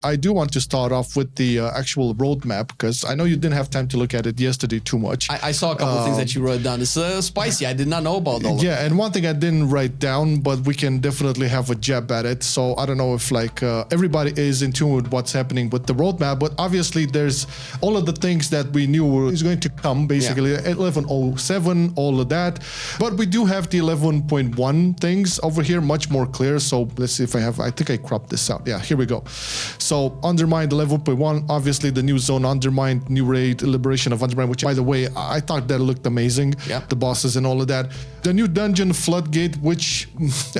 I do want to start off with the actual roadmap, because I know you didn't have time to look at it yesterday too much. I saw a couple of things that you wrote down. It's spicy. I did not know about all of Yeah, and one thing I didn't write down, but we can definitely have a jab at it. So I don't know if like everybody is in tune with what's happening with the roadmap, but obviously there's all of the things that we knew is going to come, basically 11.07, all of that. But we do have the 11.1 things over here, much more clear. So let's see if I think I cropped this out. Yeah, here we go. So Undermined 11.1, obviously the new zone Undermined, new raid, Liberation of Undermined, which by the way, I thought that looked amazing. Yeah. The bosses and all of that. The new dungeon Floodgate, which,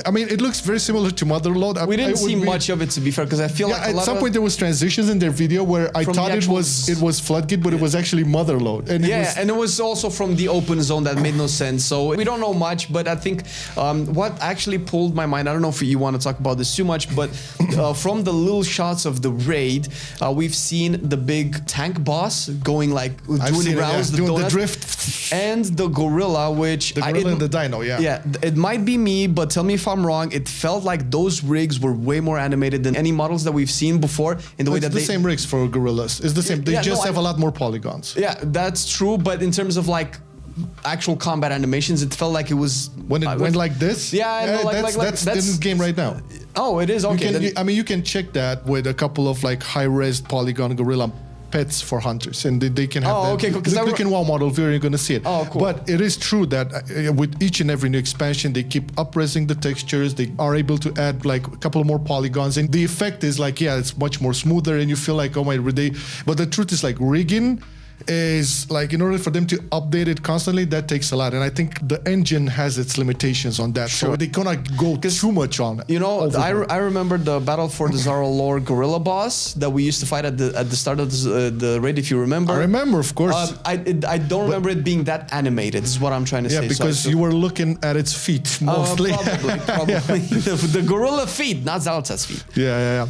I mean, it looks very similar to Motherlode. We didn't see much of it, to be fair, because I feel like at some point there was transitions in their video where I thought it was Floodgate, but it was actually Motherlode. And and it was also from the open zone that made no sense. So we don't know much, but I think what actually pulled my mind, I don't know if you want to talk about this too much, but from the little shots of the raid, we've seen the big tank boss going like doing rounds, doing the drift, and the gorilla, which the gorilla and the dino, yeah, it might be me, but tell me if I'm wrong. It felt like those rigs were way more animated than any models that we've seen before. In the way that it's the same rigs for gorillas. It's the same. They just have a lot more polygons. Yeah, that's true. But in terms of like actual combat animations, it felt like it was when it went like this. Yeah, that's in the game right now. Oh, it is okay. I mean, you can check that with a couple of like high-res polygon gorilla pets for hunters, and they can have that. Okay, cool. Look in WoW model view, you're going to see it. Oh, cool. But it is true that with each and every new expansion, they keep up-resing the textures. They are able to add like a couple of more polygons, and the effect is like, yeah, it's much more smoother, and you feel like, oh my, but the truth is like rigging is like, in order for them to update it constantly, that takes a lot, and I think the engine has its limitations on that. So they cannot go too much on it. You know, I remember the Battle for the Zara lore gorilla boss that we used to fight at the start of the raid, if you remember. I remember, of course. I don't remember it being that animated. Is what I'm trying to say. Yeah, because you were looking at its feet mostly. Probably. The gorilla feet, not Zalta's feet. Yeah.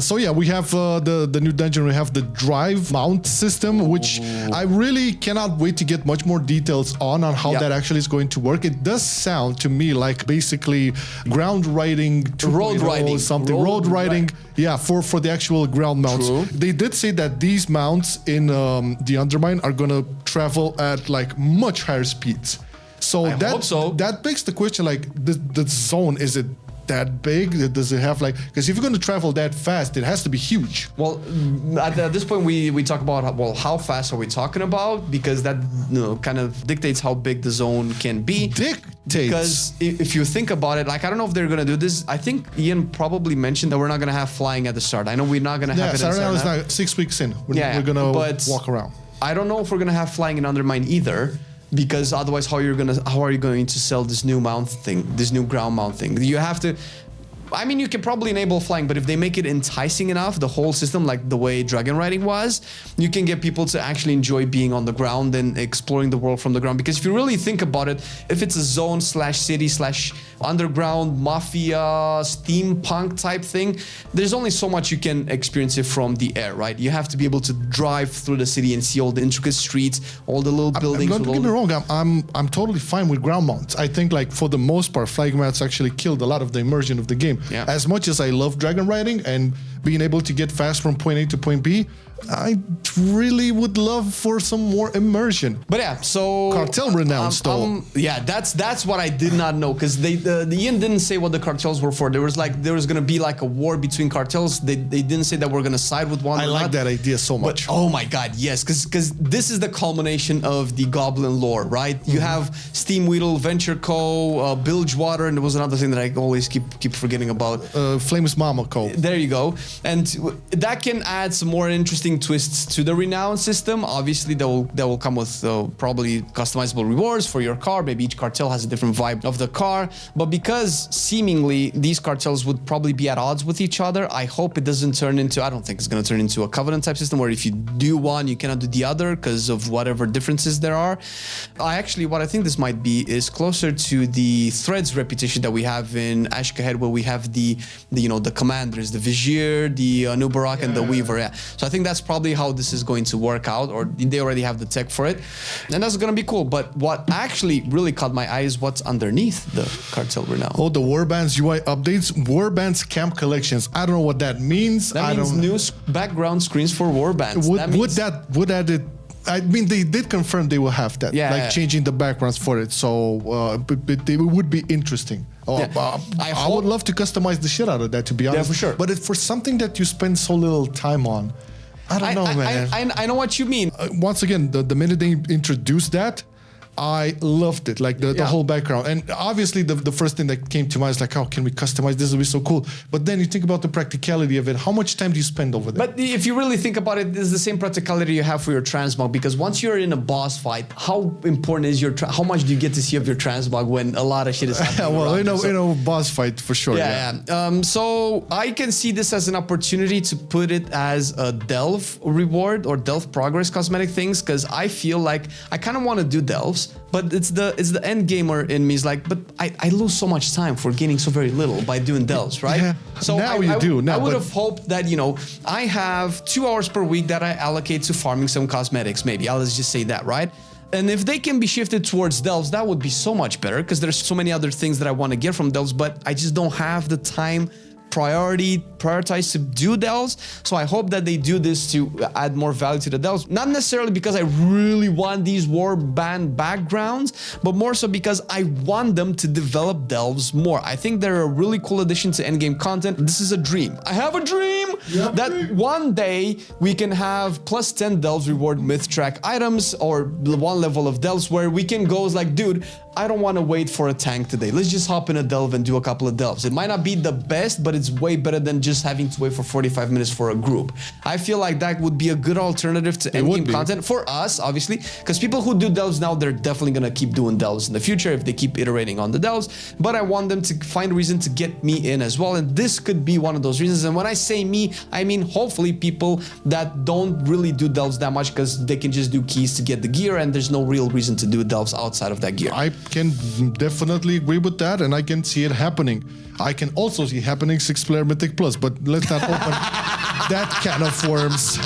So yeah, we have the new dungeon. We have the drive mount system, which I really cannot wait to get much more details on how that actually is going to work. It does sound to me like basically ground riding, road riding, yeah, for the actual ground mounts. True. They did say that these mounts in the Undermine are going to travel at like much higher speeds. So that begs the question, like the zone, is it that big? Does it have like, because if you're going to travel that fast, it has to be huge. Well, at this point we talk about, well, how fast are we talking about, because that kind of dictates how big the zone can be. Because if you think about it, like, I don't know if they're going to do this. I think Ian probably mentioned that we're not going to have flying at the start. I know we're not going to have it. Yeah, it's not 6 weeks in. We're going to walk around. I don't know if we're going to have flying in Undermine either, because otherwise how are you going to sell this new mount thing, this new ground mount thing? You have to, I mean, you can probably enable flying, but if they make it enticing enough, the whole system, like the way dragon riding was, you can get people to actually enjoy being on the ground and exploring the world from the ground. Because if you really think about it, if it's a zone / city / underground mafia steampunk type thing, there's only so much you can experience it from the air, right? You have to be able to drive through the city and see all the intricate streets, all the little buildings. Don't get me wrong, I'm totally fine with ground mounts. I think like for the most part, flying mounts actually killed a lot of the immersion of the game. Yeah. As much as I love dragon riding and being able to get fast from point A to point B, I really would love for some more immersion. But yeah, so Cartel renounced though. Yeah, that's what I did not know, because the Ian didn't say what the cartels were for. There was gonna be like a war between cartels. They didn't say that we're gonna side with one. I like that idea so much. But, oh my god, yes, because this is the culmination of the Goblin lore, right? You have Steamweedle, Venture Co, Bilgewater, and there was another thing that I always keep forgetting about. Flames Mama Co. There you go, and that can add some more interesting twists to the renown system. Obviously that will come with probably customizable rewards for your car. Maybe each cartel has a different vibe of the car, but because seemingly these cartels would probably be at odds with each other, I hope it doesn't turn into, I don't think it's going to turn into a covenant type system where if you do one you cannot do the other because of whatever differences there are. What I think this might be is closer to the threads reputation that we have in Ashkahed, where we have the commanders, the vizier, Hunter, the Nubarak, and the Weaver. Yeah. So I think that's probably how this is going to work out, or they already have the tech for it, and that's gonna be cool. But what actually really caught my eye is what's underneath the Cartel Renown. Oh, the Warbands UI updates, Warbands camp collections. I don't know what that means. That means new background screens for Warbands. Would add it? I mean, they did confirm they will have that, changing the backgrounds for it. So it would be interesting. I would love to customize the shit out of that, to be honest. Yeah, for sure. But for something that you spend so little time on, I don't know, man. I know what you mean. Once again, the minute they introduced that, I loved it, like the whole background. And obviously the first thing that came to mind is like, how can we customize this? It'll be so cool. But then you think about the practicality of it. How much time do you spend over there? But if you really think about it, it's the same practicality you have for your transmog, because once you're in a boss fight, how important is how much do you get to see of your transmog when a lot of shit is happening? Well, in a boss fight, for sure. So I can see this as an opportunity to put it as a delve reward or delve progress cosmetic things, because I feel like I kind of want to do delves. But it's the end gamer in me is like, but I lose so much time for gaining so very little by doing delves, right? Yeah. So now I would have hoped that, I have 2 hours per week that I allocate to farming some cosmetics, maybe. Let's just say that, right? And if they can be shifted towards delves, that would be so much better, because there's so many other things that I want to get from delves, but I just don't have the time prioritize to do delves. So I hope that they do this to add more value to the delves. Not necessarily because I really want these warband backgrounds, but more so because I want them to develop delves more. I think they're a really cool addition to endgame content. This is a dream. I have a dream that one day we can have plus 10 delves reward myth track items, or 1 level of delves where we can go like, dude, I don't want to wait for a tank today. Let's just hop in a delve and do a couple of delves. It might not be the best, but it's way better than just having to wait for 45 minutes for a group. I feel like that would be a good alternative to endgame content for us, obviously, because people who do delves now, they're definitely going to keep doing delves in the future if they keep iterating on the delves. But I want them to find a reason to get me in as well. And this could be one of those reasons. And when I say me, I mean hopefully people that don't really do delves that much, because they can just do keys to get the gear and there's no real reason to do delves outside of that gear. I can definitely agree with that, and I can see it happening. I can also see happening 6-player Mythic Plus, but let's not open that can of worms.